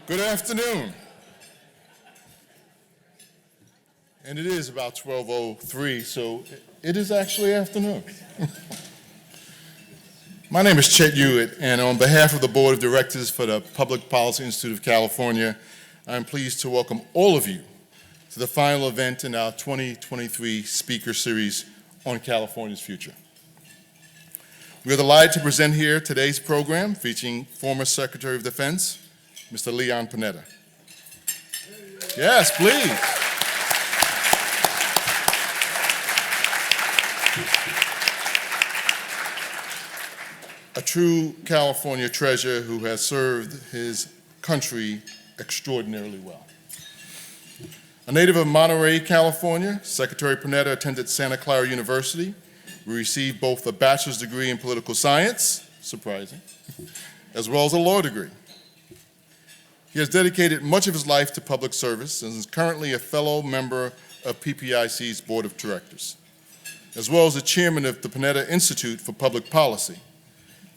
Good afternoon. And it is about 12:03, so it is actually afternoon. My name is Chet Hewitt, and on behalf of the Board of Directors for the Public Policy Institute of California, I'm pleased to welcome all of you to the final event in our 2023 speaker series on California's future. We are delighted to present here today's program featuring former Secretary of Defense, Mr. Leon Panetta. Yes, please. A true California treasure who has served his country extraordinarily well. A native of Monterey, California, Secretary Panetta attended Santa Clara University. We received both a bachelor's degree in political science, surprising, as well as a law degree. He has dedicated much of his life to public service and is currently a fellow member of PPIC's Board of Directors, as well as the chairman of the Panetta Institute for Public Policy,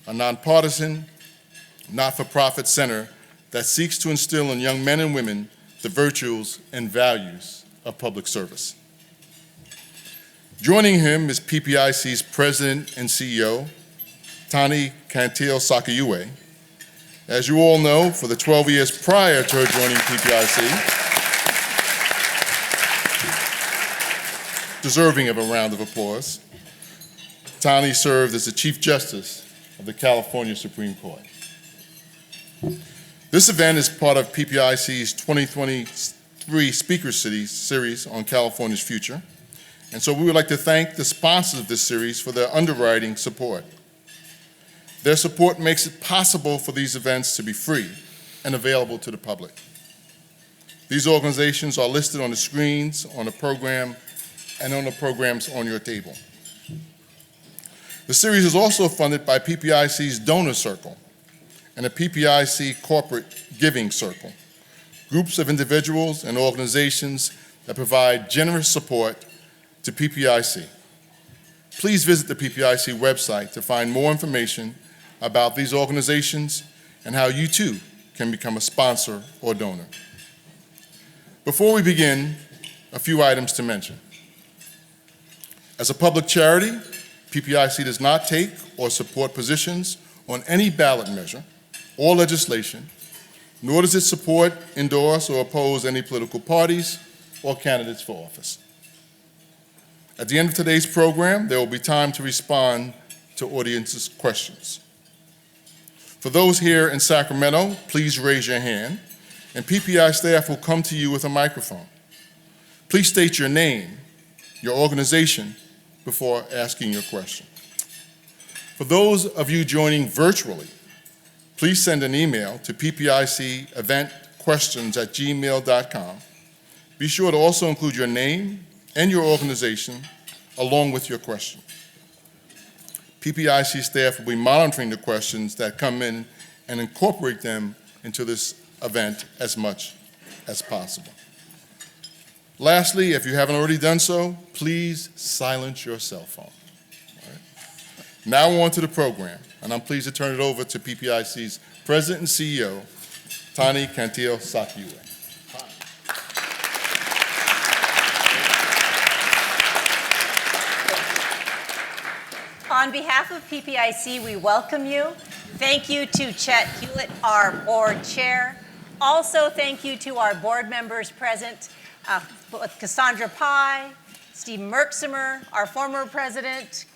a nonpartisan, not-for-profit center that seeks to instill in young men and women the virtues and values of public service. Joining him is PPIC's President and CEO, Tani Cantil-Sakauye. As you all know, for the 12 years prior to her joining PPIC, deserving of a round of applause, Tani served as the Chief Justice of the California Supreme Court. This event is part of PPIC's 2023 Speaker Series on California's future, and so we would like to thank the sponsors of this series for their underwriting support. Their support makes it possible for these events to be free and available to the public. These organizations are listed on the screens, on the program, and on the programs on your table. The series is also funded by PPIC's Donor Circle and the PPIC Corporate Giving Circle, groups of individuals and organizations that provide generous support to PPIC. Please visit the PPIC website to find more information about these organizations and how you too can become a sponsor or donor. Before we begin, a few items to mention. As a public charity, PPIC does not take or support positions on any ballot measure or legislation, nor does it support, endorse, or oppose any political parties or candidates for office. At the end of today's program, there will be time to respond to audience's questions. For those here in Sacramento, please raise your hand, and PPI staff will come to you with a microphone. Please state your name, your organization, before asking your question. For those of you joining virtually, please send an email to ppiceventquestions@gmail.com. Be sure to also include your name and your organization along with your question. PPIC staff will be monitoring the questions that come in and incorporate them into this event as much as possible. Lastly, if you haven't already done so, please silence your cell phone. All right. Now on to the program, and I'm pleased to turn it over to PPIC's President and CEO, Tani Cantil-Sakauye. On behalf of PPIC, we welcome you. Thank you to Chet Hewitt, our board chair. Also, thank you to our board members present, Cassandra Pai, Steve Merksimer, our former president,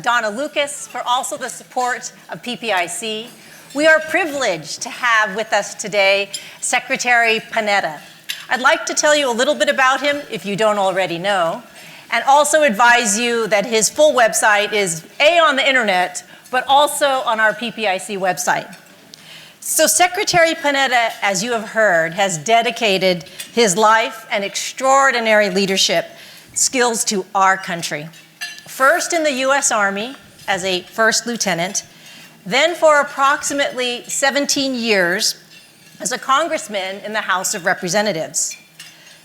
Donna Lucas, for also the support of PPIC. We are privileged to have with us today Secretary Panetta. I'd like to tell you a little bit about him if you don't already know, and also advise you that his full website is on the internet, but also on our PPIC website. So Secretary Panetta, as you have heard, has dedicated his life and extraordinary leadership skills to our country. First in the U.S. Army as a first lieutenant, then for approximately 17 years as a congressman in the House of Representatives.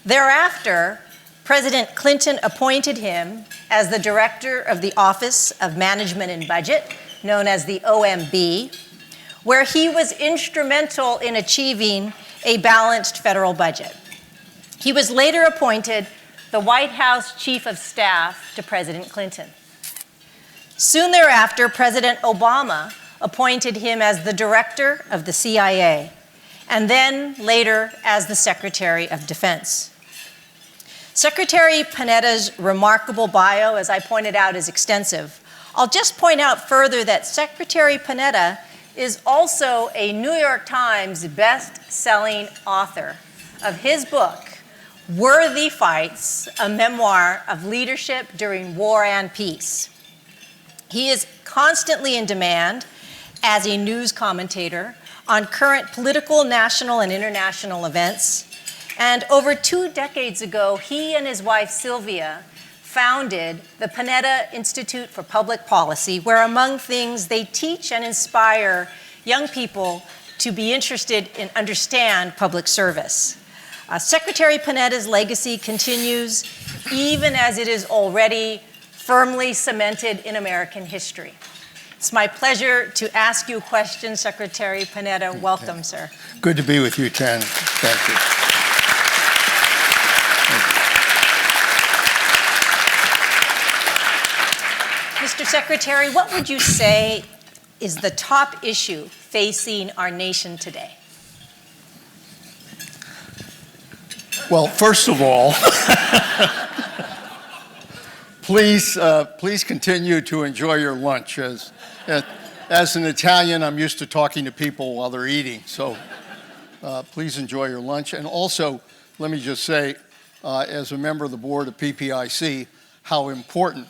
Thereafter, President Clinton appointed him as the director of the Office of Management and Budget, known as the OMB, where he was instrumental in achieving a balanced federal budget. He was later appointed the White House Chief of Staff to President Clinton. Soon thereafter, President Obama appointed him as the director of the CIA, and then later as the Secretary of Defense. Secretary Panetta's remarkable bio, as I pointed out, is extensive. I'll just point out further that Secretary Panetta is also a New York Times best-selling author of his book, Worthy Fights, a memoir of leadership during war and peace. He is constantly in demand as a news commentator on current political, national, and international events. And over 2 decades ago, he and his wife, Sylvia, founded the Panetta Institute for Public Policy, where, among things, they teach and inspire young people to be interested in understand public service. Secretary Panetta's legacy continues even as it is already firmly cemented in American history. It's my pleasure to ask you questions, Secretary Panetta. Welcome, sir. Good to be with you, Tani. Thank you. Mr. Secretary, what would you say is the top issue facing our nation today? Well, first of all, please continue to enjoy your lunch. As an Italian, I'm used to talking to people while they're eating, so please enjoy your lunch. And also, let me just say, as a member of the board of PPIC, how important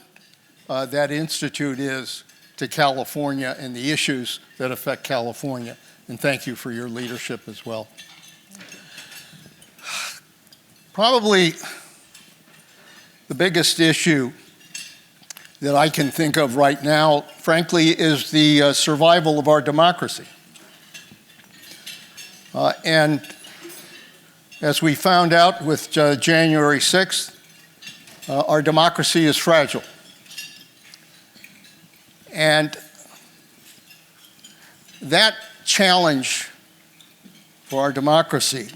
that institute is to California and the issues that affect California. And thank you for your leadership as well. Probably the biggest issue that I can think of right now, frankly, is the survival of our democracy. And as we found out with January 6th, our democracy is fragile. And that challenge for our democracy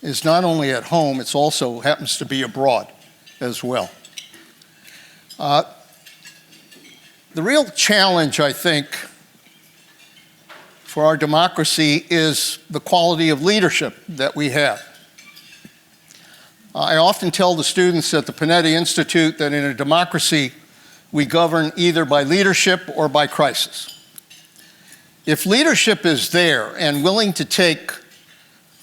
is not only at home, it also happens to be abroad as well. The real challenge, I think, for our democracy is the quality of leadership that we have. I often tell the students at the Panetta Institute that in a democracy, we govern either by leadership or by crisis. If leadership is there and willing to take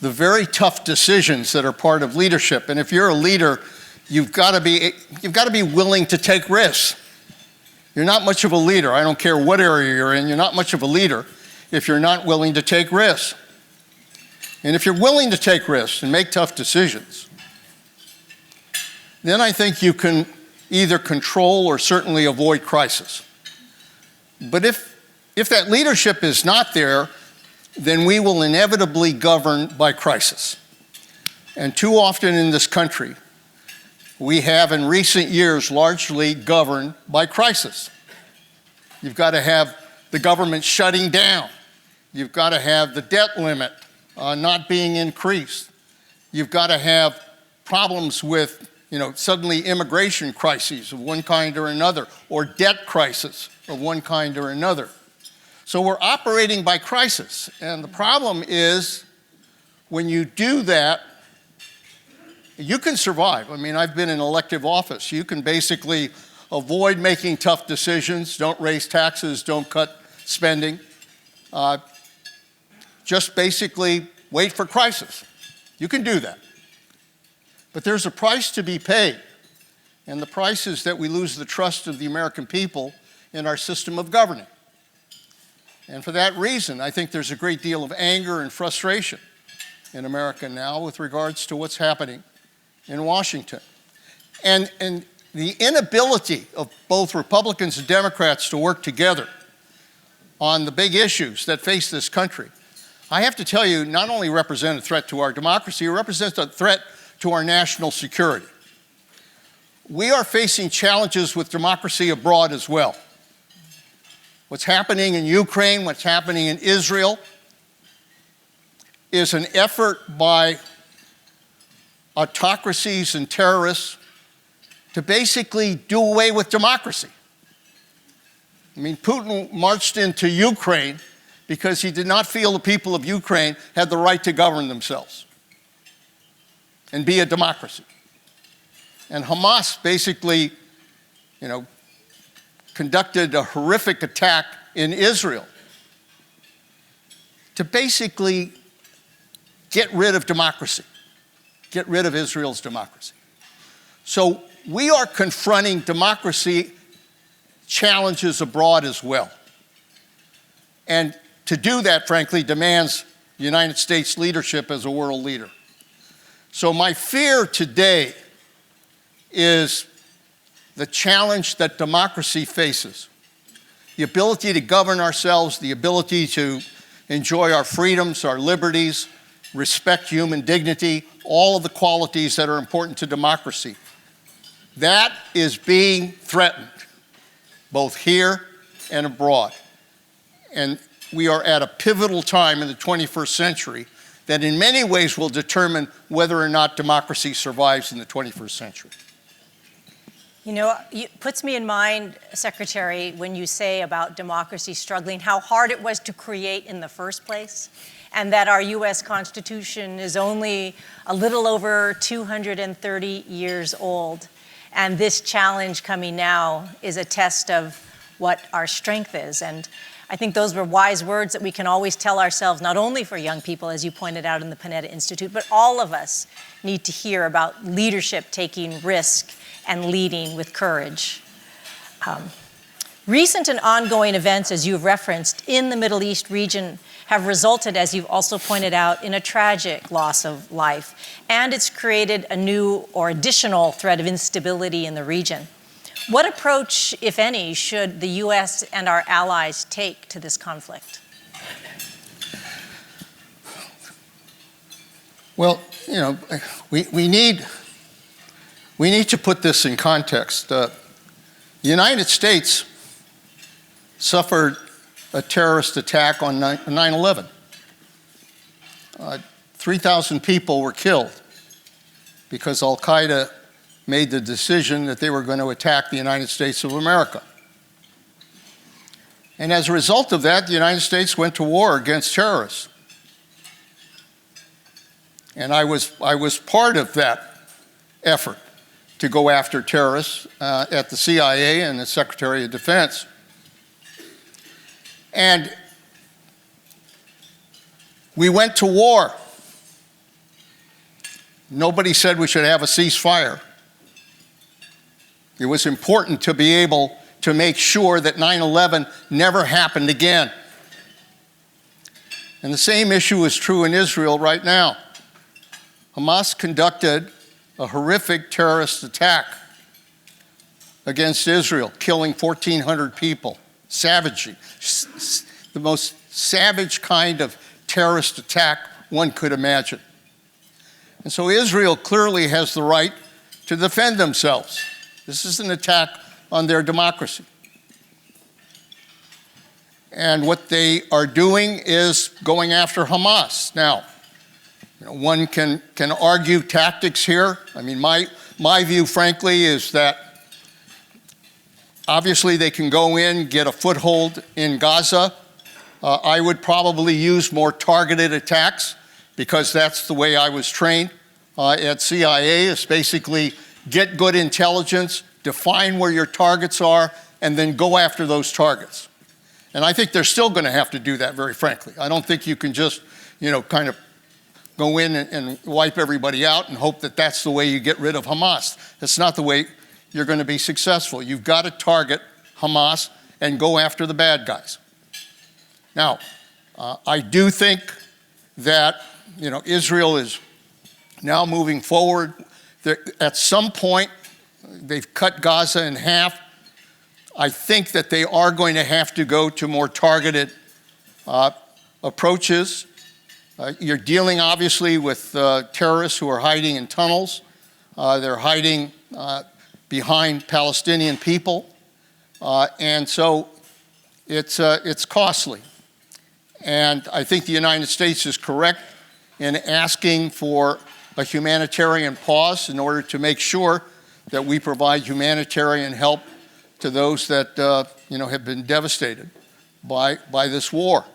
the very tough decisions that are part of leadership, and if you're a leader, you've got to be willing to take risks. You're not much of a leader. I don't care what area you're in, you're not much of a leader if you're not willing to take risks. And if you're willing to take risks and make tough decisions, then I think you can either control or certainly avoid crisis. But if that leadership is not there, then we will inevitably govern by crisis. And too often in this country, we have in recent years largely governed by crisis. You've got to have the government shutting down. You've got to have the debt limit not being increased. You've got to have problems with, suddenly immigration crises of one kind or another, or debt crisis of one kind or another. So we're operating by crisis. And the problem is when you do that, you can survive. I mean, I've been in elective office. You can basically avoid making tough decisions, don't raise taxes, don't cut spending. Just basically wait for crisis. You can do that. But there's a price to be paid. And the price is that we lose the trust of the American people in our system of governing. And for that reason, I think there's a great deal of anger and frustration in America now with regards to what's happening in Washington. And the inability of both Republicans and Democrats to work together on the big issues that face this country, I have to tell you, not only represent a threat to our democracy, it represents a threat to our national security. We are facing challenges with democracy abroad as well. What's happening in Ukraine, what's happening in Israel, is an effort by autocracies and terrorists to basically do away with democracy. I mean, Putin marched into Ukraine because he did not feel the people of Ukraine had the right to govern themselves and be a democracy. And Hamas basically, conducted a horrific attack in Israel to basically get rid of democracy, get rid of Israel's democracy. So we are confronting democracy challenges abroad as well. And to do that, frankly, demands United States leadership as a world leader. So my fear today is the challenge that democracy faces. The ability to govern ourselves, the ability to enjoy our freedoms, our liberties, respect human dignity, all of the qualities that are important to democracy. That is being threatened, both here and abroad. And we are at a pivotal time in the 21st century that in many ways will determine whether or not democracy survives in the 21st century. It puts me in mind, Secretary, when you say about democracy struggling, how hard it was to create in the first place, and that our U.S. Constitution is only a little over 230 years old. And this challenge coming now is a test of what our strength is. And I think those were wise words that we can always tell ourselves, not only for young people, as you pointed out in the Panetta Institute, but all of us need to hear about leadership taking risk and leading with courage. Recent and ongoing events, as you've referenced, in the Middle East region have resulted, as you've also pointed out, in a tragic loss of life. And it's created a new or additional threat of instability in the region. What approach, if any, should the U.S. and our allies take to this conflict? Well, we need to put this in context. The United States suffered a terrorist attack on 9/11. 3,000 people were killed because Al-Qaeda made the decision that they were going to attack the United States of America. And as a result of that, the United States went to war against terrorists. And I was part of that effort to go after terrorists at the CIA and the Secretary of Defense. And we went to war. Nobody said we should have a ceasefire. It was important to be able to make sure that 9/11 never happened again. And the same issue is true in Israel right now. Hamas conducted a horrific terrorist attack against Israel, killing 1,400 people, savagely, the most savage kind of terrorist attack one could imagine. And so Israel clearly has the right to defend themselves. This is an attack on their democracy. And what they are doing is going after Hamas. Now, one can argue tactics here. I mean, my view, frankly, is that obviously they can go in, get a foothold in Gaza. I would probably use more targeted attacks because that's the way I was trained at CIA, is basically get good intelligence, define where your targets are, and then go after those targets. And I think they're still going to have to do that, very frankly. I don't think you can just, kind of go in and wipe everybody out and hope that that's the way you get rid of Hamas. That's not the way you're going to be successful. You've got to target Hamas and go after the bad guys. Now, I do think that, Israel is now moving forward. At some point, they've cut Gaza in half. I think that they are going to have to go to more targeted approaches. You're dealing, obviously, with terrorists who are hiding in tunnels. They're hiding behind Palestinian people. And so it's costly. And I think the United States is correct in asking for a humanitarian pause in order to make sure that we provide humanitarian help to those that have been devastated by this war.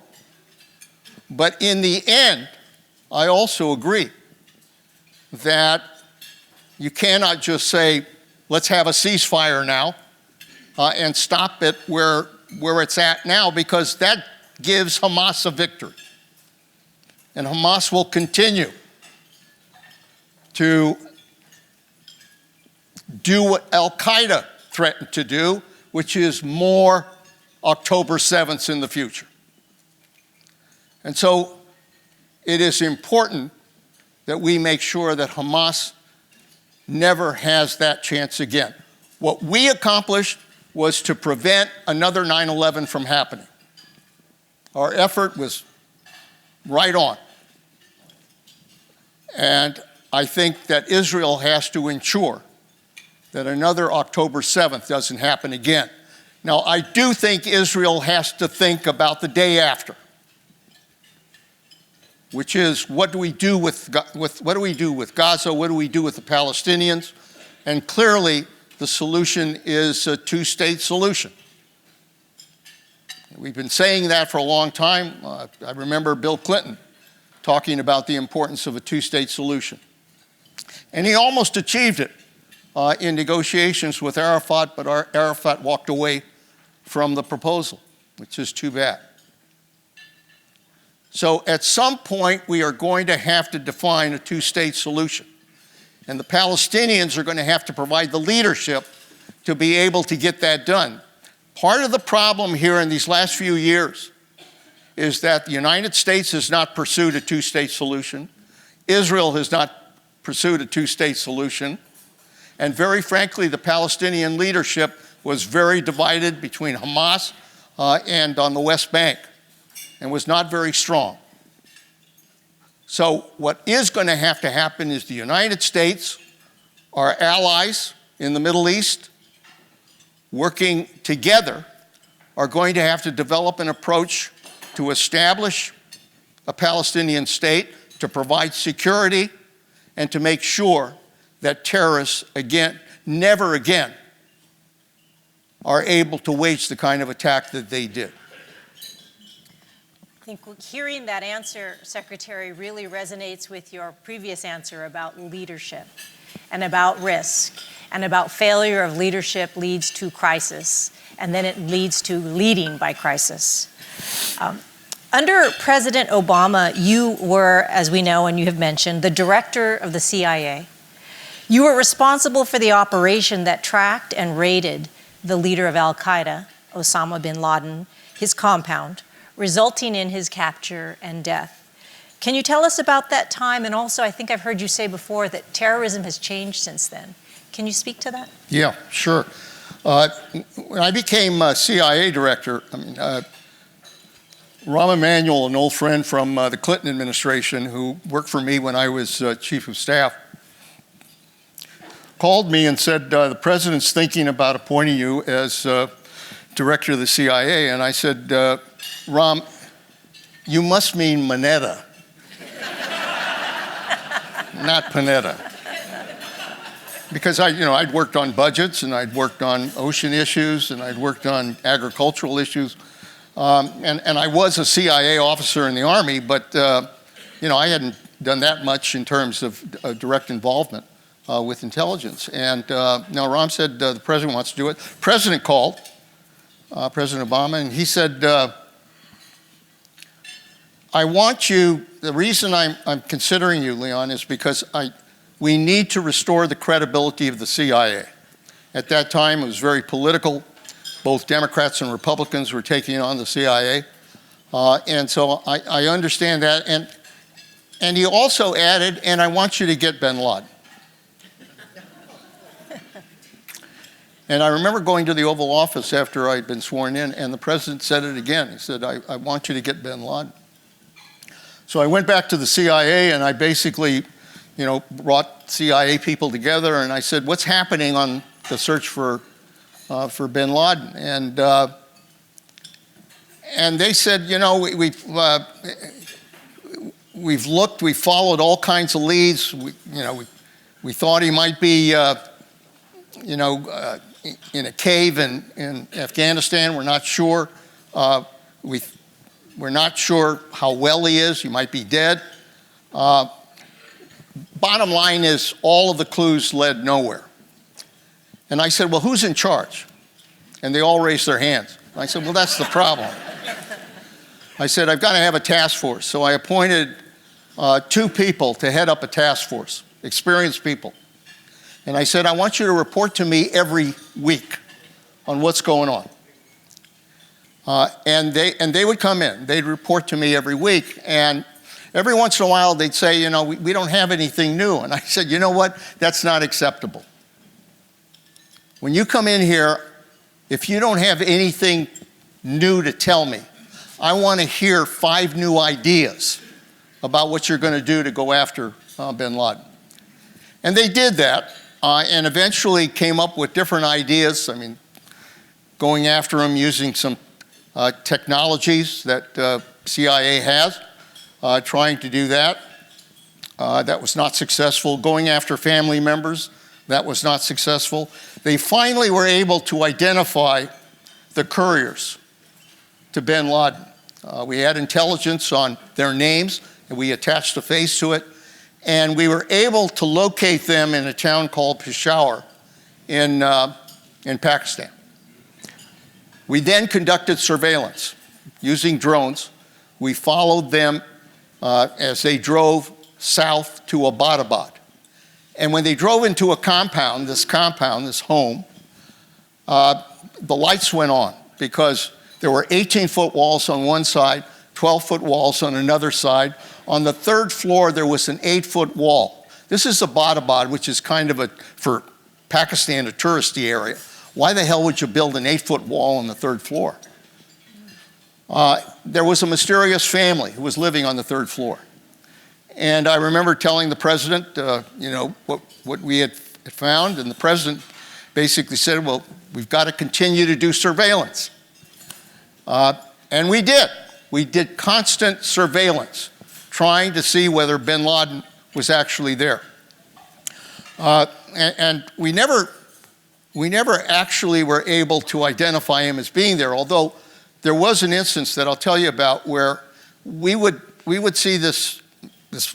But in the end, I also agree that you cannot just say, let's have a ceasefire now and stop it where it's at now, because that gives Hamas a victory. And Hamas will continue to do what Al-Qaeda threatened to do, which is more October 7th in the future. And so it is important that we make sure that Hamas never has that chance again. What we accomplished was to prevent another 9/11 from happening. Our effort was right on. And I think that Israel has to ensure that another October 7th doesn't happen again. Now, I do think Israel has to think about the day after, which is, what do we do with what do we do with Gaza? What do we do with the Palestinians? And clearly, the solution is a two-state solution. We've been saying that for a long time. I remember Bill Clinton talking about the importance of a two-state solution. And he almost achieved it in negotiations with Arafat, but Arafat walked away from the proposal, which is too bad. So at some point, we are going to have to define a two-state solution. And the Palestinians are going to have to provide the leadership to be able to get that done. Part of the problem here in these last few years is that the United States has not pursued a two-state solution. Israel has not pursued a two-state solution. And very frankly, the Palestinian leadership was very divided between Hamas and on the West Bank, and was not very strong. So what is going to have to happen is the United States, our allies in the Middle East, working together, are going to have to develop an approach to establish a Palestinian state, to provide security, and to make sure that terrorists, again, never again, are able to wage the kind of attack that they did. I think hearing that answer, Secretary, really resonates with your previous answer about leadership and about risk and about failure of leadership leads to crisis, and then it leads to leading by crisis. Under President Obama, you were, as we know and you have mentioned, the director of the CIA. You were responsible for the operation that tracked and raided the leader of Al-Qaeda, Osama bin Laden, his compound, resulting in his capture and death. Can you tell us about that time? And also, I think I've heard you say before that terrorism has changed since then. Can you speak to that? Yeah, sure. When I became CIA director, Rahm Emanuel, an old friend from the Clinton administration who worked for me when I was chief of staff, called me and said, the president's thinking about appointing you as director of the CIA. And I said, Rahm, you must mean Manetta, not Panetta. Because I'd worked on budgets, and I'd worked on ocean issues, and I'd worked on agricultural issues. And I was a CIA officer in the Army, but I hadn't done that much in terms of direct involvement with intelligence. And now Rahm said the president wants to do it. President called, President Obama, and he said, I want you, the reason I'm considering you, Leon, is because we need to restore the credibility of the CIA. At that time, it was very political. Both Democrats and Republicans were taking on the CIA. And so I understand that. And he also added, and I want you to get bin Laden. And I remember going to the Oval Office after I'd been sworn in, and the president said it again. He said, I want you to get bin Laden. So I went back to the CIA, and I basically, brought CIA people together, and I said, what's happening on the search for bin Laden? And they said, we've looked, we've followed all kinds of leads. We thought he might be, in a cave in Afghanistan. We're not sure. We're not sure how well he is. He might be dead. Bottom line is, all of the clues led nowhere. And I said, well, who's in charge? And they all raised their hands. I said, well, that's the problem. I said, I've got to have a task force. So I appointed 2 people to head up a task force, experienced people. And I said, I want you to report to me every week on what's going on. And they would come in. They'd report to me every week. And every once in a while, they'd say, we don't have anything new. And I said, you know what? That's not acceptable. When you come in here, if you don't have anything new to tell me, I want to hear 5 new ideas about what you're going to do to go after bin Laden. And they did that, and eventually came up with different ideas. I mean, going after him using some technologies that CIA has, trying to do that. That was not successful. Going after family members, that was not successful. They finally were able to identify the couriers to bin Laden. We had intelligence on their names, and we attached a face to it. And we were able to locate them in a town called Peshawar in Pakistan. We then conducted surveillance using drones. We followed them as they drove south to Abbottabad. And when they drove into a compound, this home, the lights went on because there were 18-foot walls on one side, 12-foot walls on another side. On the 3rd floor, there was an 8-foot wall. This is Abbottabad, which is kind of for Pakistan, a touristy area. Why the hell would you build an 8-foot wall on the 3rd floor? There was a mysterious family who was living on the 3rd floor. And I remember telling the president, what we had found, and the president basically said, well, we've got to continue to do surveillance. And we did. We did constant surveillance, trying to see whether bin Laden was actually there. And we never actually were able to identify him as being there, although there was an instance that I'll tell you about where we would see this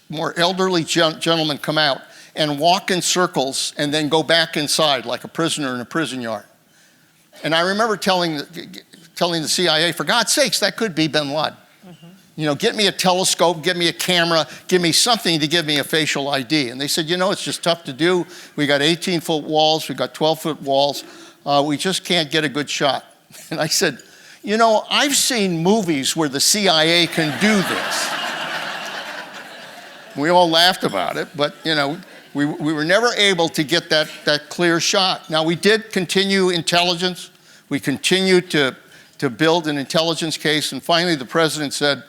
more elderly gentleman come out and walk in circles and then go back inside like a prisoner in a prison yard. And I remember telling the CIA, for God's sakes, that could be bin Laden. Mm-hmm. Get me a telescope, get me a camera, give me something to give me a facial ID. And they said, it's just tough to do. We got 18-foot walls, we got 12-foot walls. We just can't get a good shot. And I said, I've seen movies where the CIA can do this. We all laughed about it, but we were never able to get that clear shot. Now, we did continue intelligence. We continued to build an intelligence case, and finally the president said,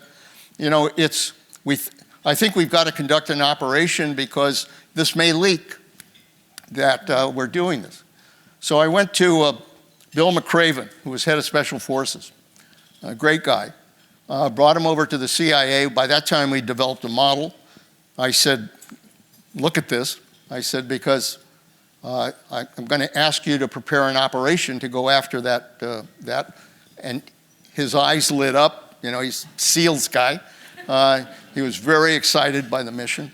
I think we've got to conduct an operation because this may leak that we're doing this. So I went to Bill McCraven, who was head of Special Forces, a great guy, brought him over to the CIA. By that time, we developed a model. I said, look at this. I said, because I'm going to ask you to prepare an operation to go after that. And his eyes lit up. He's a SEALs guy. He was very excited by the mission.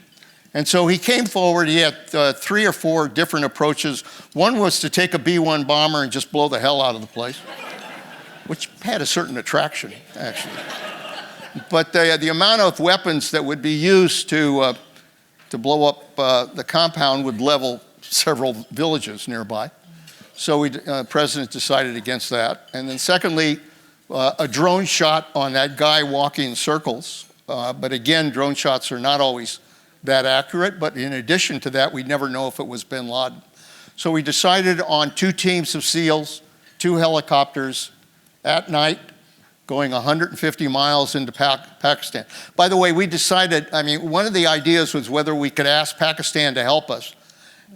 And so he came forward. He had 3 or 4 different approaches. One was to take a B-1 bomber and just blow the hell out of the place, which had a certain attraction, actually. But the amount of weapons that would be used to blow up the compound would level several villages nearby. So the president decided against that. And then secondly, a drone shot on that guy walking in circles. But again, drone shots are not always that accurate. But in addition to that, we'd never know if it was bin Laden. So we decided on 2 teams of SEALs, 2 helicopters at night, going 150 miles into Pakistan. By the way, we decided, one of the ideas was whether we could ask Pakistan to help us.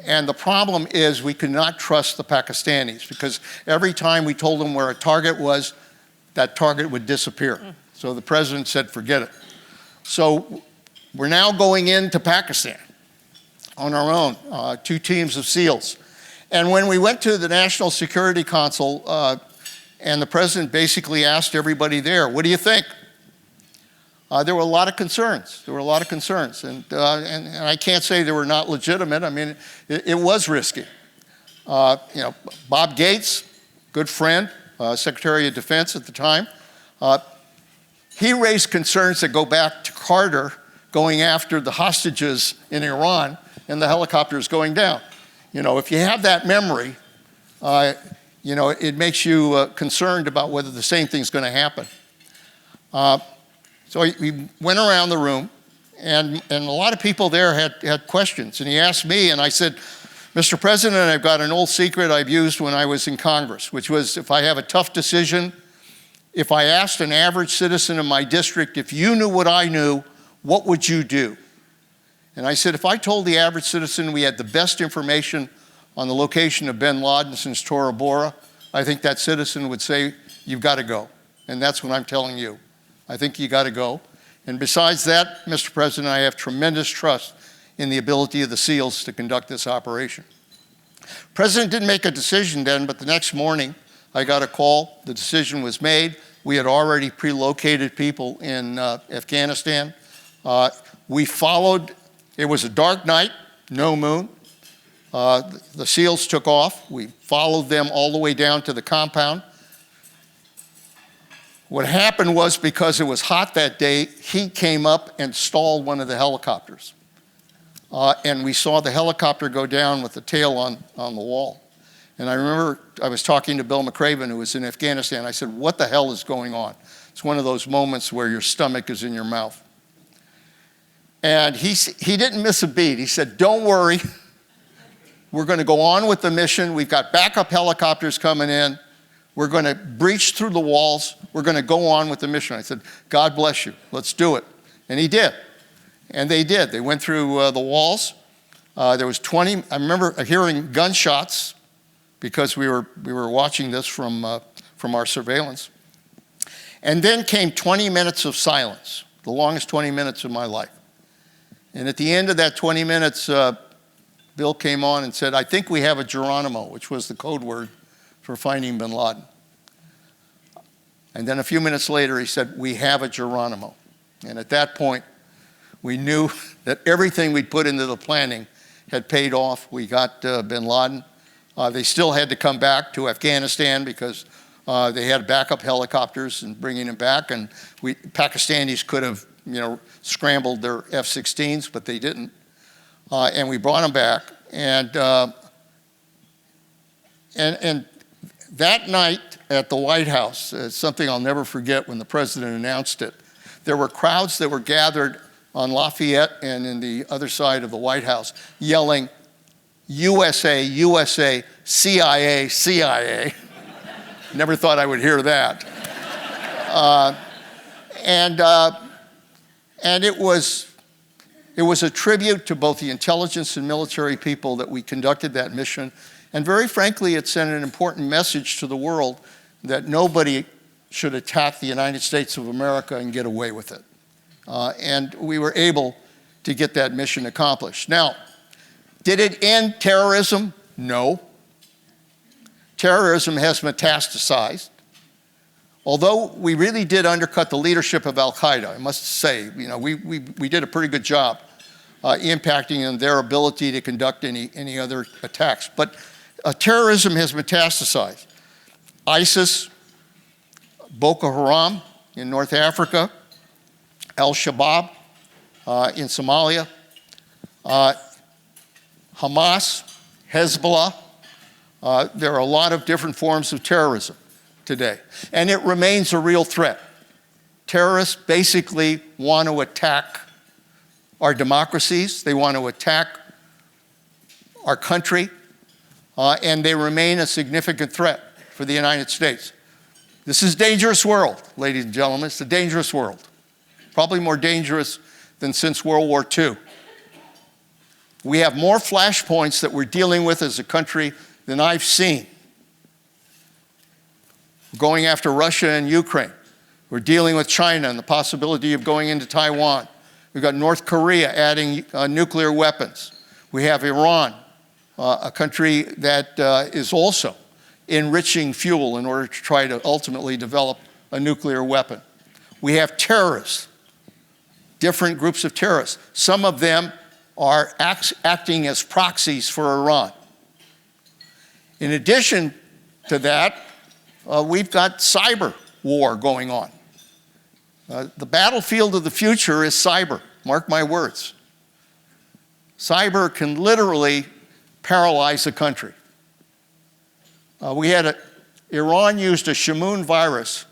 And the problem is we could not trust the Pakistanis because every time we told them where a target was, that target would disappear. So the president said, forget it. So We're now going into Pakistan on our own, 2 teams of SEALs. And when we went to the National Security Council, and the president basically asked everybody there, what do you think? There were a lot of concerns. And I can't say they were not legitimate. I mean, it was risky. Bob Gates, good friend, Secretary of Defense at the time, he raised concerns that go back to Carter going after the hostages in Iran and the helicopters going down. If you have that memory, it makes you concerned about whether the same thing's going to happen. So we went around the room, and a lot of people there had questions. And he asked me, and I said, Mr. President, I've got an old secret I've used when I was in Congress, which was if I have a tough decision, if I asked an average citizen in my district, if you knew what I knew, what would you do? And I said, if I told the average citizen we had the best information on the location of bin Laden since Tora Bora, I think that citizen would say, you've got to go. And that's what I'm telling you. I think you got to go. And besides that, Mr. President, I have tremendous trust in the ability of the SEALs to conduct this operation. President didn't make a decision then, but the next morning I got a call. The decision was made. We had already pre-located people in Afghanistan. We followed. It was a dark night, no moon. The SEALs took off. We followed them all the way down to the compound. What happened was, because it was hot that day, heat came up and stalled one of the helicopters. And we saw the helicopter go down with the tail on the wall. And I remember I was talking to Bill McCraven, who was in Afghanistan. I said, what the hell is going on? It's one of those moments where your stomach is in your mouth. And he didn't miss a beat. He said, don't worry. We're going to go on with the mission. We've got backup helicopters coming in. We're going to breach through the walls. We're going to go on with the mission. I said, God bless you. Let's do it. And he did. And they did. They went through the walls. There was 20. I remember hearing gunshots because we were watching this from our surveillance. And then came 20 minutes of silence, the longest 20 minutes of my life. And at the end of that 20 minutes, Bill came on and said, I think we have a Geronimo, which was the code word for finding bin Laden. And then a few minutes later, he said, we have a Geronimo. And at that point, we knew that everything we'd put into the planning had paid off. We got bin Laden. They still had to come back to Afghanistan because they had backup helicopters and bringing him back. And Pakistanis could have, scrambled their F-16s, but they didn't. And we brought him back. And that night at the White House, something I'll never forget when the president announced it, there were crowds that were gathered on Lafayette and in the other side of the White House yelling, USA, USA, CIA, CIA. Never thought I would hear that. And it was a tribute to both the intelligence and military people that we conducted that mission. And very frankly, it sent an important message to the world that nobody should attack the United States of America and get away with it. And we were able to get that mission accomplished. Now, did it end terrorism? No. Terrorism has metastasized. Although we really did undercut the leadership of Al-Qaeda, I must say, we did a pretty good job impacting on their ability to conduct any other attacks. But terrorism has metastasized. ISIS, Boko Haram in North Africa, Al-Shabaab in Somalia, Hamas, Hezbollah. There are a lot of different forms of terrorism today, and it remains a real threat. Terrorists basically want to attack our democracies. They want to attack our country, and they remain a significant threat for the United States. This is a dangerous world, ladies and gentlemen. It's a dangerous world. Probably more dangerous than since World War II. We have more flashpoints that we're dealing with as a country than I've seen. We're going after Russia and Ukraine. We're dealing with China and the possibility of going into Taiwan. We've got North Korea adding nuclear weapons. We have Iran, a country that is also enriching fuel in order to try to ultimately develop a nuclear weapon. We have terrorists, different groups of terrorists. Some of them are acting as proxies for Iran. In addition to that, we've got cyber war going on. The battlefield of the future is cyber, mark my words. Cyber can literally paralyze a country. Iran used a Shamoon virus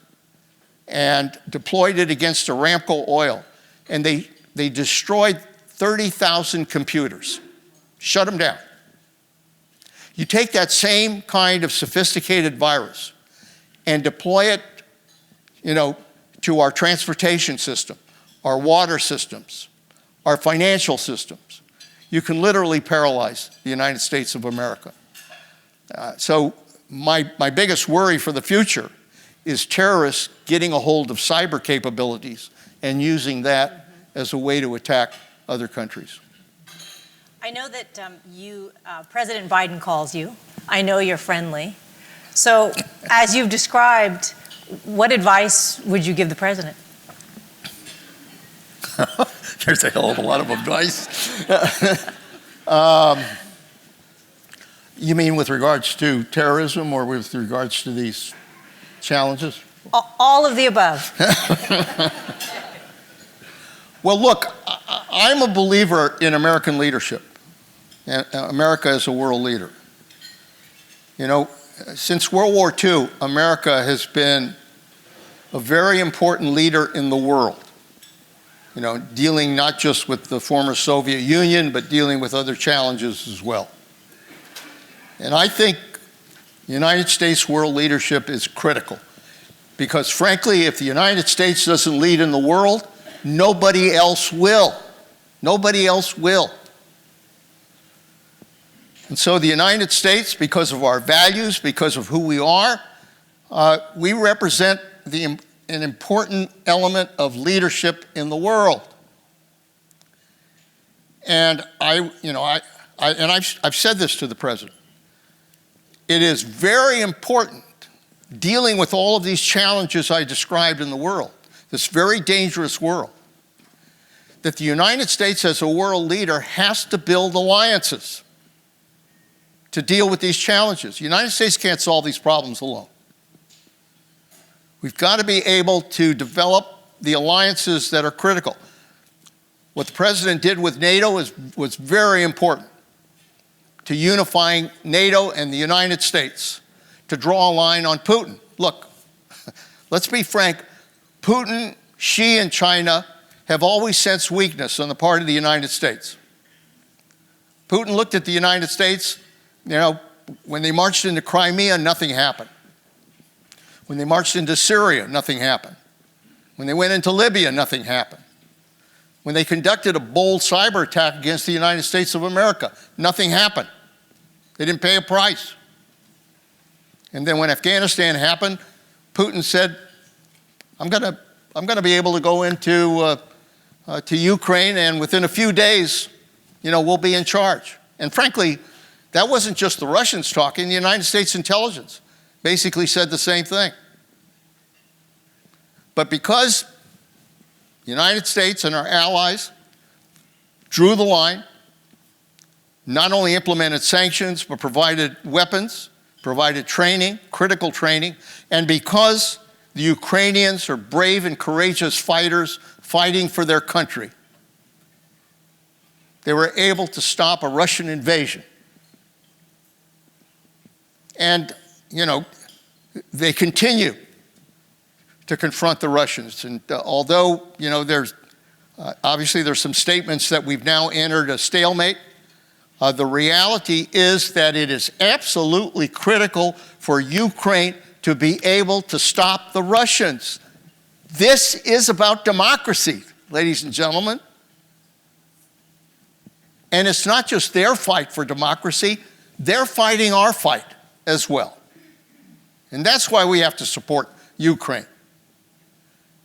and deployed it against Aramco oil, and they destroyed 30,000 computers, shut them down. You take that same kind of sophisticated virus and deploy it, to our transportation system, our water systems, our financial systems. You can literally paralyze the United States of America. So my biggest worry for the future is terrorists getting a hold of cyber capabilities and using that as a way to attack other countries. I know that President Biden calls you. I know you're friendly. So as you've described, what advice would you give the president? There's a hell of a lot of advice. You mean with regards to terrorism or with regards to these challenges? All of the above. Well, look, I'm a believer in American leadership, and America as a world leader. Since World War II, America has been a very important leader in the world, dealing not just with the former Soviet Union, but dealing with other challenges as well. And I think United States world leadership is critical because, frankly, if the United States doesn't lead in the world, nobody else will. Nobody else will. And so the United States, because of our values, because of who we are, we represent an important element of leadership in the world. And I've said this to the president. It is very important, dealing with all of these challenges I described in the world, this very dangerous world, that the United States as a world leader has to build alliances to deal with these challenges. The United States can't solve these problems alone. We've got to be able to develop the alliances that are critical. What the president did with NATO was very important to unifying NATO and the United States, to draw a line on Putin. Look, let's be frank, Putin, Xi, and China have always sensed weakness on the part of the United States. Putin looked at the United States, when they marched into Crimea, nothing happened. When they marched into Syria, nothing happened. When they went into Libya, nothing happened. When they conducted a bold cyber attack against the United States of America, nothing happened. They didn't pay a price. And then when Afghanistan happened, Putin said, I'm going to be able to go into to Ukraine, and within a few days, we'll be in charge. And frankly, that wasn't just the Russians talking. The United States intelligence basically said the same thing. But because the United States and our allies drew the line, not only implemented sanctions, but provided weapons, provided training, critical training, and because the Ukrainians are brave and courageous fighters fighting for their country, they were able to stop a Russian invasion. And, they continue to confront the Russians. And although, there's some statements that we've now entered a stalemate, the reality is that it is absolutely critical for Ukraine to be able to stop the Russians. This is about democracy, ladies and gentlemen. And it's not just their fight for democracy, they're fighting our fight as well. And that's why we have to support Ukraine.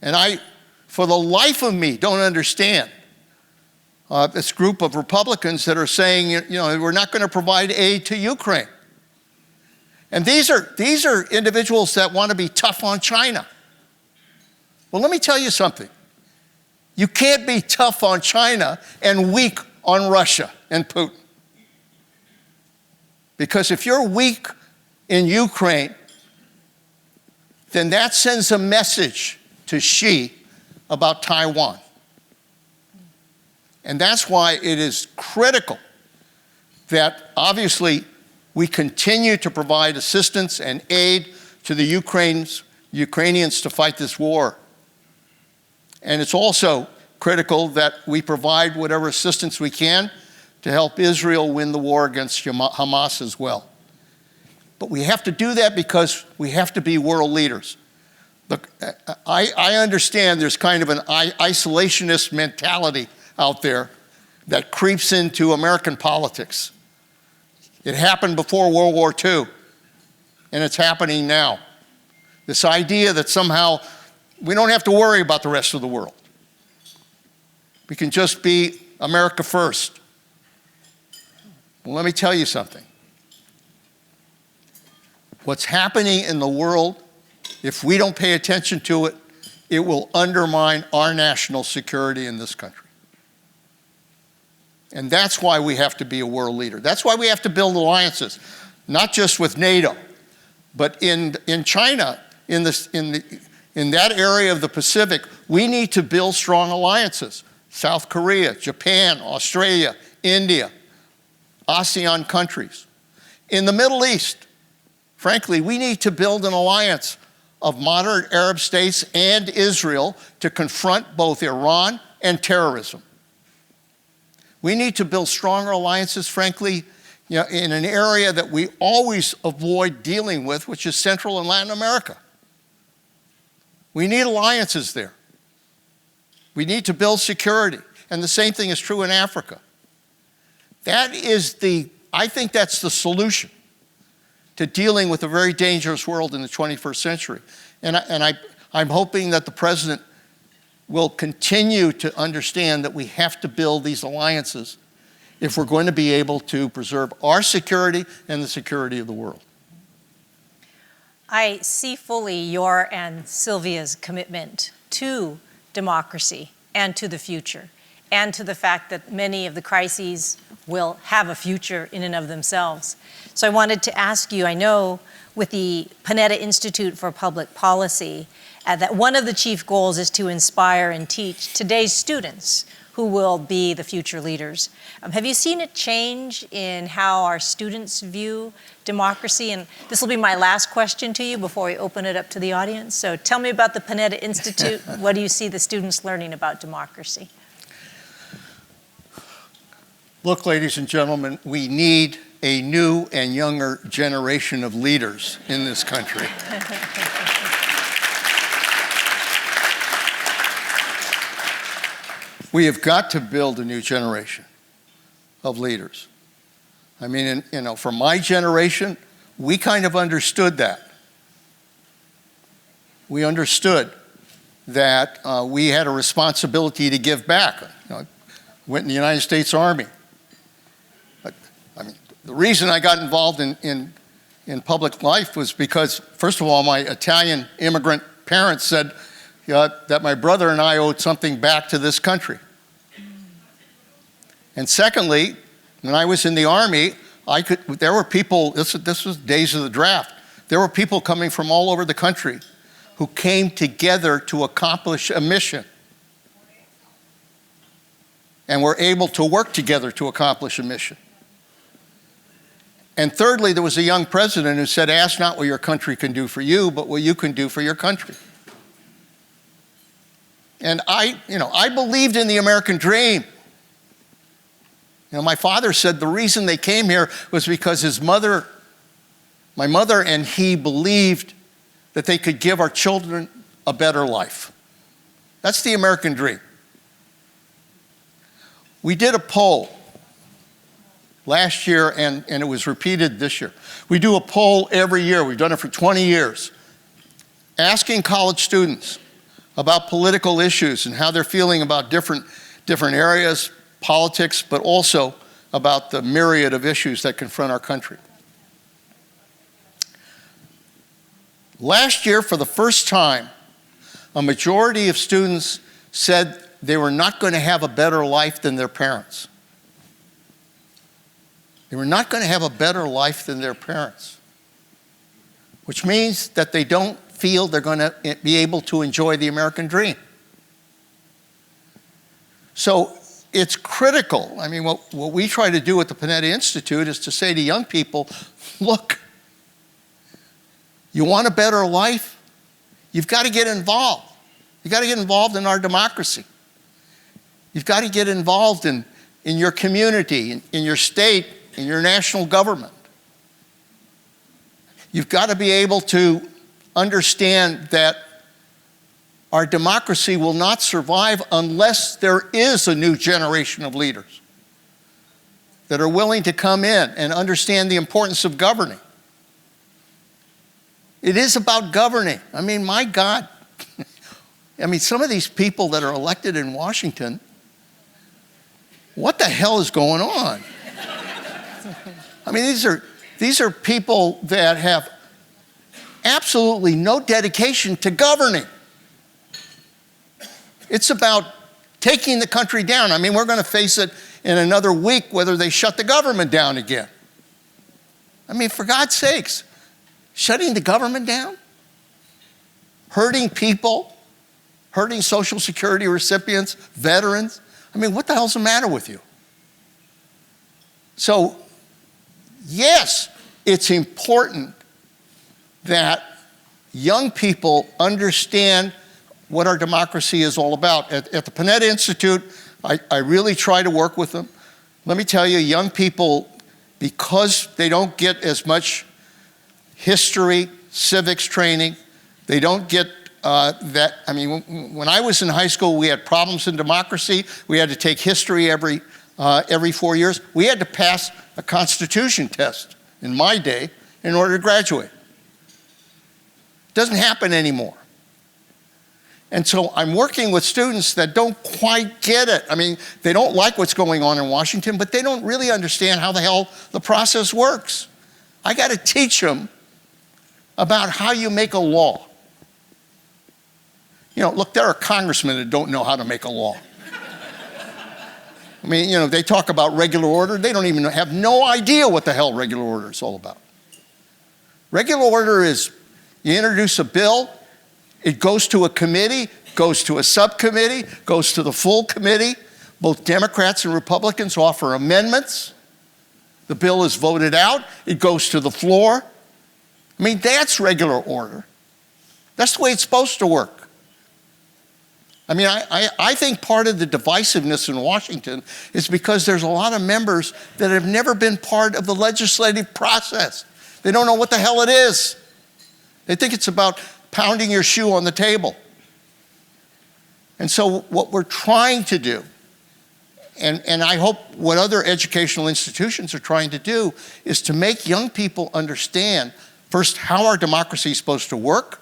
And I, for the life of me, don't understand this group of Republicans that are saying, we're not going to provide aid to Ukraine. And these are individuals that want to be tough on China. Well, let me tell you something. You can't be tough on China and weak on Russia and Putin. Because if you're weak in Ukraine, then that sends a message to Xi about Taiwan. And that's why it is critical that obviously we continue to provide assistance and aid to the Ukrainians to fight this war. And it's also critical that we provide whatever assistance we can to help Israel win the war against Hamas as well. But we have to do that because we have to be world leaders. Look, I understand there's kind of an isolationist mentality out there that creeps into American politics. It happened before World War II, and it's happening now. This idea that somehow we don't have to worry about the rest of the world. We can just be America first. Well, let me tell you something. What's happening in the world, if we don't pay attention to it, it will undermine our national security in this country. And that's why we have to be a world leader. That's why we have to build alliances, not just with NATO, but in China, in that area of the Pacific, we need to build strong alliances. South Korea, Japan, Australia, India, ASEAN countries. In the Middle East, frankly, we need to build an alliance of moderate Arab states and Israel to confront both Iran and terrorism. We need to build stronger alliances, frankly, in an area that we always avoid dealing with, which is Central and Latin America. We need alliances there. We need to build security. And the same thing is true in Africa. I think that's the solution to dealing with a very dangerous world in the 21st century. And I'm hoping that the president will continue to understand that we have to build these alliances if we're going to be able to preserve our security and the security of the world. I see fully your and Sylvia's commitment to democracy and to the future, and to the fact that many of the crises will have a future in and of themselves. So I wanted to ask you, I know with the Panetta Institute for Public Policy, that one of the chief goals is to inspire and teach today's students who will be the future leaders. Have you seen a change in how our students view democracy? And this will be my last question to you before we open it up to the audience. So tell me about the Panetta Institute. What do you see the students learning about democracy? Look, ladies and gentlemen, we need a new and younger generation of leaders in this country. We have got to build a new generation of leaders. I mean, for my generation, we kind of understood that. We understood that we had a responsibility to give back. Went in the United States Army. The reason I got involved in public life was because, first of all, my Italian immigrant parents said that my brother and I owed something back to this country. And secondly, when I was in the Army, there were people, this was days of the draft, there were people coming from all over the country who came together to accomplish a mission and were able to work together to accomplish a mission. And thirdly, there was a young president who said, ask not what your country can do for you, but what you can do for your country. And I believed in the American dream. My father said the reason they came here was because my mother and he believed that they could give our children a better life. That's the American dream. We did a poll last year, and it was repeated this year. We do a poll every year. We've done it for 20 years, asking college students about political issues and how they're feeling about different areas, politics, but also about the myriad of issues that confront our country. Last year, for the first time, a majority of students said they were not going to have a better life than their parents. They were not going to have a better life than their parents, which means that they don't feel they're going to be able to enjoy the American dream. So it's critical. I mean, what we try to do at the Panetta Institute is to say to young people, look, you want a better life? You've got to get involved. You've got to get involved in our democracy. You've got to get involved in your community, in your state, in your national government. You've got to be able to understand that our democracy will not survive unless there is a new generation of leaders that are willing to come in and understand the importance of governing. It is about governing. I mean, my God. I mean, some of these people that are elected in Washington, what the hell is going on? I mean, these are people that have absolutely no dedication to governing. It's about taking the country down. I mean, we're going to face it in another week whether they shut the government down again. I mean, for God's sakes, shutting the government down? Hurting people? Hurting Social Security recipients, veterans? I mean, what the hell's the matter with you? So, yes, it's important that young people understand what our democracy is all about. At the Panetta Institute, I really try to work with them. Let me tell you, young people, because they don't get as much history, civics training, they don't get that. I mean, when I was in high school, we had problems in democracy. We had to take history every 4 years. We had to pass a constitution test in my day in order to graduate. It doesn't happen anymore. And so I'm working with students that don't quite get it. I mean, they don't like what's going on in Washington, but they don't really understand how the hell the process works. I got to teach them about how you make a law. You know, look, there are congressmen that don't know how to make a law. I mean, you know, they talk about regular order. They don't even have no idea what the hell regular order is all about. Regular order is you introduce a bill, it goes to a committee, goes to a subcommittee, goes to the full committee. Both Democrats and Republicans offer amendments. The bill is voted out. It goes to the floor. I mean, that's regular order. That's the way it's supposed to work. I mean, I think part of the divisiveness in Washington is because there's a lot of members that have never been part of the legislative process. They don't know what the hell it is. They think it's about pounding your shoe on the table. And so what we're trying to do, and I hope what other educational institutions are trying to do, is to make young people understand, first, how our democracy is supposed to work,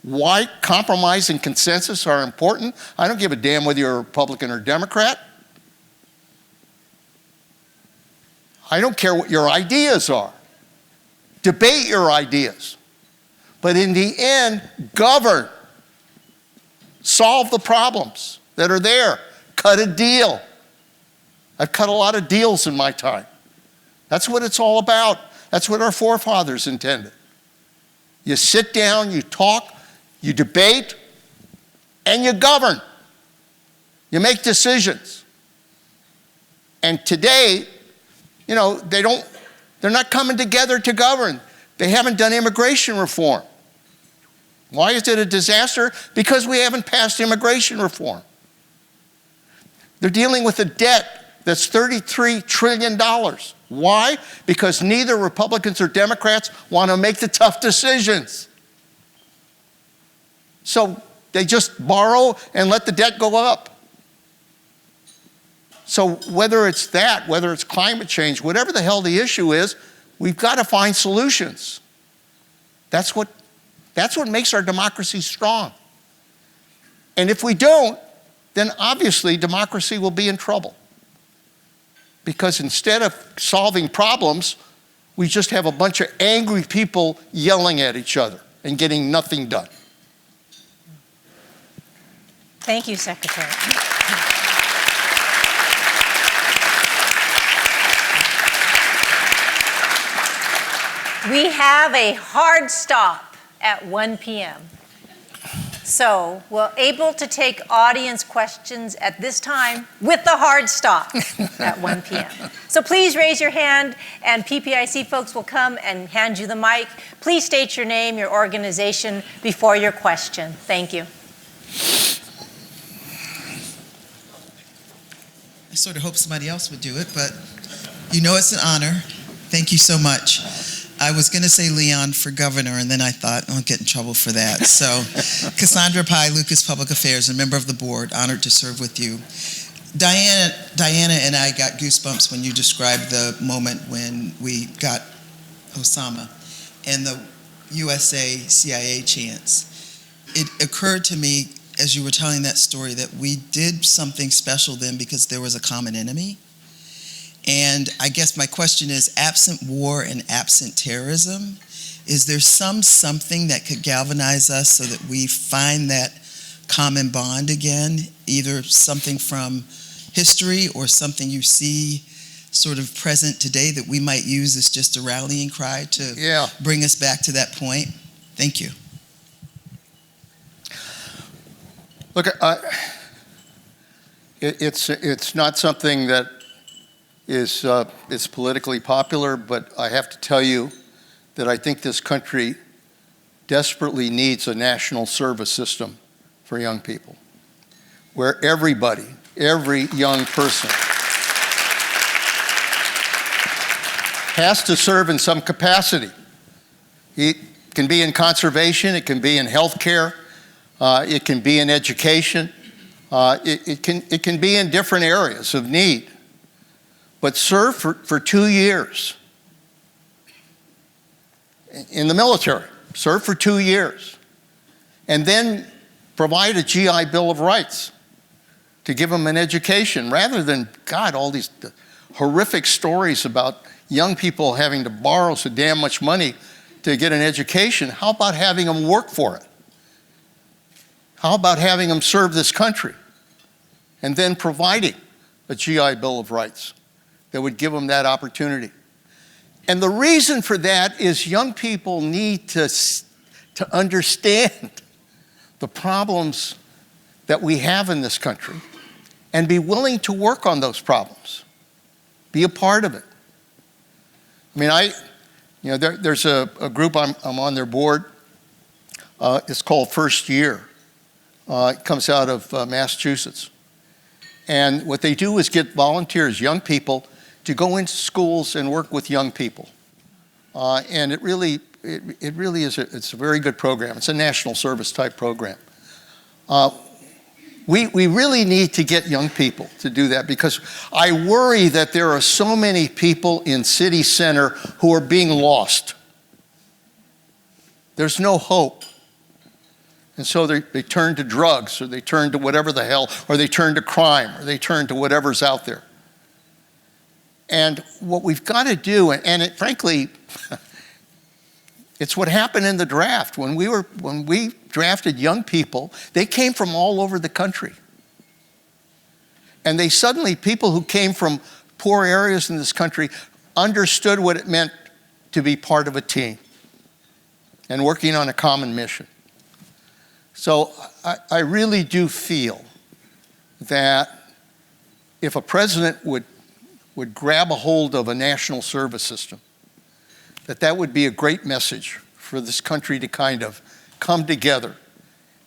why compromise and consensus are important. I don't give a damn whether you're a Republican or Democrat. I don't care what your ideas are. Debate your ideas. But in the end, govern. Solve the problems that are there. Cut a deal. I've cut a lot of deals in my time. That's what it's all about. That's what our forefathers intended. You sit down, you talk, you debate, and you govern. You make decisions. And today, you know, they're not coming together to govern. They haven't done immigration reform. Why is it a disaster? Because we haven't passed immigration reform. They're dealing with a debt that's $33 trillion. Why? Because neither Republicans or Democrats want to make the tough decisions. So they just borrow and let the debt go up. So whether it's that, whether it's climate change, whatever the hell the issue is, we've got to find solutions. That's what makes our democracy strong. And if we don't, then obviously democracy will be in trouble. Because instead of solving problems, we just have a bunch of angry people yelling at each other and getting nothing done. Thank you, Secretary. We have a hard stop at 1 p.m. So we're able to take audience questions at this time with the hard stop at 1 p.m. So please raise your hand and PPIC folks will come and hand you the mic. Please state your name, your organization before your question. Thank you. I sort of hope somebody else would do it, but you know it's an honor. Thank you so much. I was going to say Leon for governor, and then I thought, I'll get in trouble for that. So, Cassandra Pai, Lucas Public Affairs, a member of the board, honored to serve with you. Diana and I got goosebumps when you described the moment when we got Osama and the USA-CIA chants. It occurred to me as you were telling that story that we did something special then because there was a common enemy. And I guess my question is, absent war and absent terrorism, is there something that could galvanize us so that we find that common bond again, either something from history or something you see sort of present today that we might use as just a rallying cry to bring us back to that point? Thank you. Look, it's not something that is politically popular, but I have to tell you that I think this country desperately needs a national service system for young people, where everybody, every young person has to serve in some capacity. It can be in conservation, it can be in healthcare, it can be in education, it can be in different areas of need. But serve for 2 years in the military, serve for 2 years, and then provide a GI Bill of Rights to give them an education rather than, God, all these horrific stories about young people having to borrow so damn much money to get an education. How about having them work for it? How about having them serve this country and then providing a GI Bill of Rights that would give them that opportunity? And the reason for that is young people need to understand the problems that we have in this country and be willing to work on those problems, be a part of it. I mean, there's a group I'm on their board. It's called First Year. It comes out of Massachusetts. And what they do is get volunteers, young people, to go into schools and work with young people. And it really is it's a very good program. It's a national service type program. We really need to get young people to do that because I worry that there are so many people in city center who are being lost. There's no hope. And so they turn to drugs, or they turn to whatever the hell, or they turn to crime, or they turn to whatever's out there. And what we've got to do, and frankly, it's what happened in the draft. When we drafted young people, they came from all over the country. And people who came from poor areas in this country understood what it meant to be part of a team and working on a common mission. So I really do feel that if a president would grab a hold of a national service system, that would be a great message for this country to kind of come together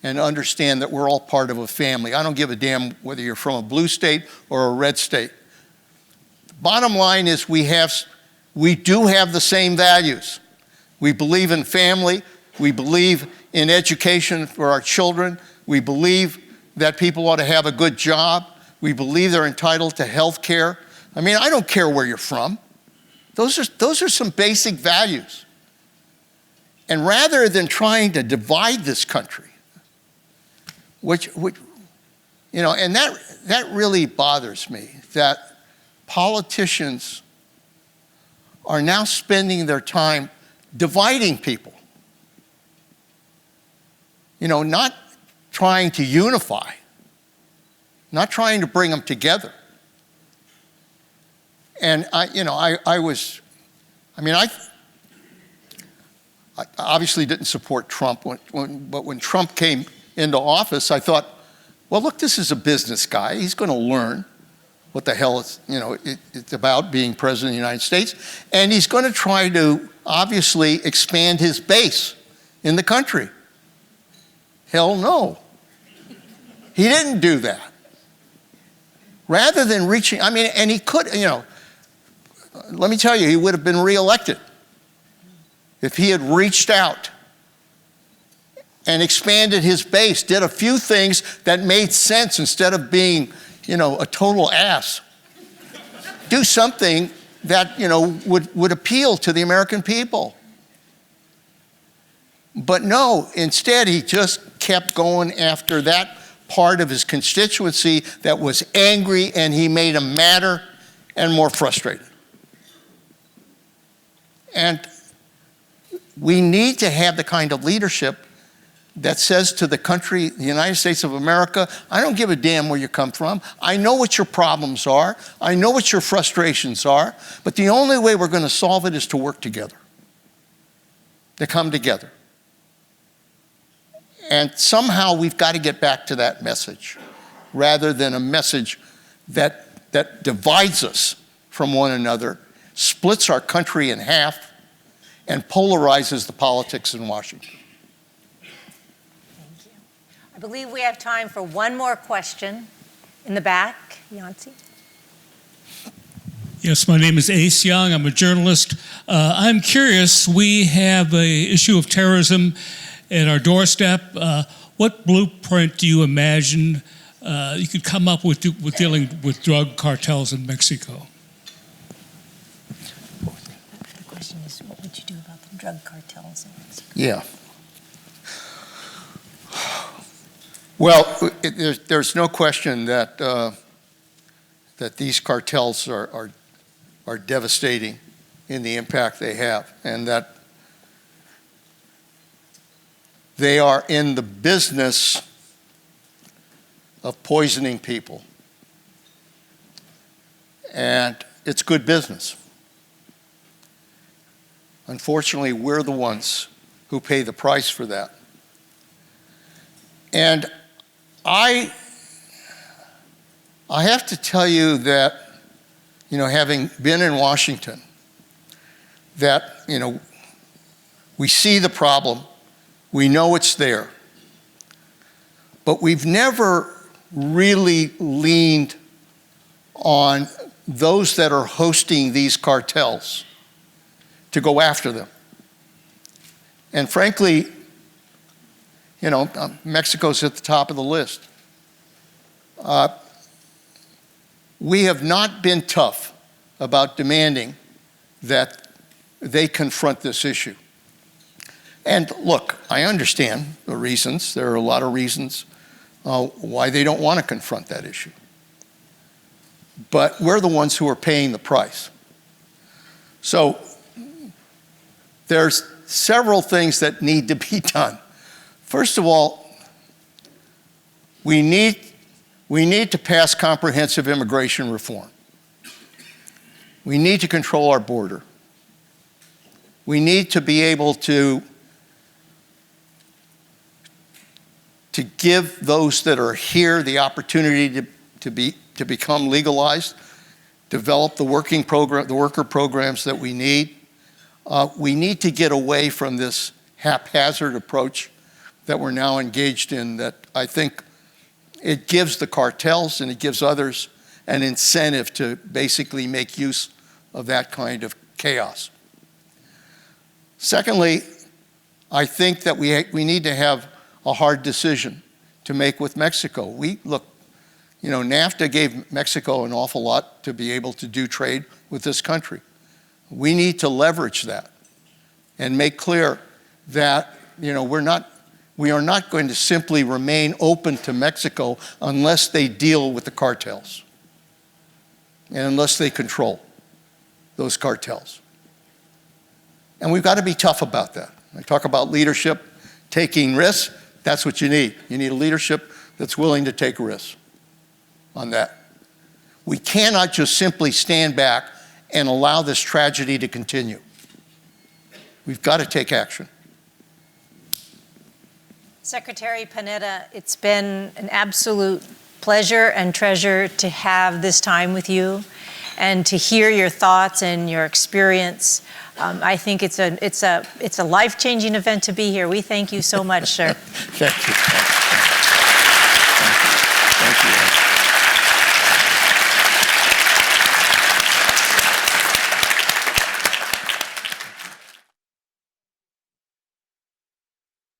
and understand that we're all part of a family. I don't give a damn whether you're from a blue state or a red state. The bottom line is we do have the same values. We believe in family. We believe in education for our children. We believe that people ought to have a good job. We believe they're entitled to health care. I mean, I don't care where you're from. Those are some basic values. And rather than trying to divide this country, which and that really bothers me, that politicians are now spending their time dividing people. Not trying to unify, not trying to bring them together. And I obviously didn't support Trump, but when Trump came into office, I thought, well, look, this is a business guy. He's going to learn what the hell it's about being president of the United States. And he's going to try to obviously expand his base in the country. Hell no. He didn't do that. Rather than reaching, and he could, let me tell you, he would have been reelected if he had reached out and expanded his base, did a few things that made sense instead of being, a total ass. Do something that, would appeal to the American people. But no, instead he just kept going after that part of his constituency that was angry, and he made them madder and more frustrated. And we need to have the kind of leadership that says to the country, the United States of America, I don't give a damn where you come from. I know what your problems are. I know what your frustrations are. But the only way we're going to solve it is to work together, to come together. And somehow we've got to get back to that message rather than a message that divides us from one another, splits our country in half, and polarizes the politics in Washington. Thank you. I believe we have time for one more question in the back. Yancey. Yes, my name is Ace Young. I'm a journalist. I'm curious, we have an issue of terrorism at our doorstep. What blueprint do you imagine you could come up with dealing with drug cartels in Mexico? The question is, what would you do about the drug cartels in Mexico? Yeah. Well, there's no question that that these cartels are devastating in the impact they have, and that they are in the business of poisoning people. And it's good business. Unfortunately, we're the ones who pay the price for that. And I have to tell you that, having been in Washington, that, we see the problem. We know it's there, but we've never really leaned on those that are hosting these cartels to go after them. And frankly, Mexico's at the top of the list. We have not been tough about demanding that they confront this issue. And look, I understand the reasons. There are a lot of reasons why they don't want to confront that issue. But we're the ones who are paying the price. So there's several things that need to be done. First of all, we need to pass comprehensive immigration reform. We need to control our border. We need to be able to give those that are here the opportunity to become legalized, develop the worker programs that we need. We need to get away from this haphazard approach that we're now engaged in, that I think it gives the cartels and it gives others an incentive to basically make use of that kind of chaos. Secondly, I think that we need to have a hard decision to make with Mexico. NAFTA gave Mexico an awful lot to be able to do trade with this country. We need to leverage that and make clear that we are not going to simply remain open to Mexico unless they deal with the cartels. and unless they control those cartels. And we've got to be tough about that. I talk about leadership, taking risks. That's what you need. You need a leadership that's willing to take risks on that. We cannot just simply stand back and allow this tragedy to continue. We've got to take action. Secretary Panetta, it's been an absolute pleasure and treasure to have this time with you and to hear your thoughts and your experience. I think it's a life-changing event to be here. We thank you so much, sir. Thank you.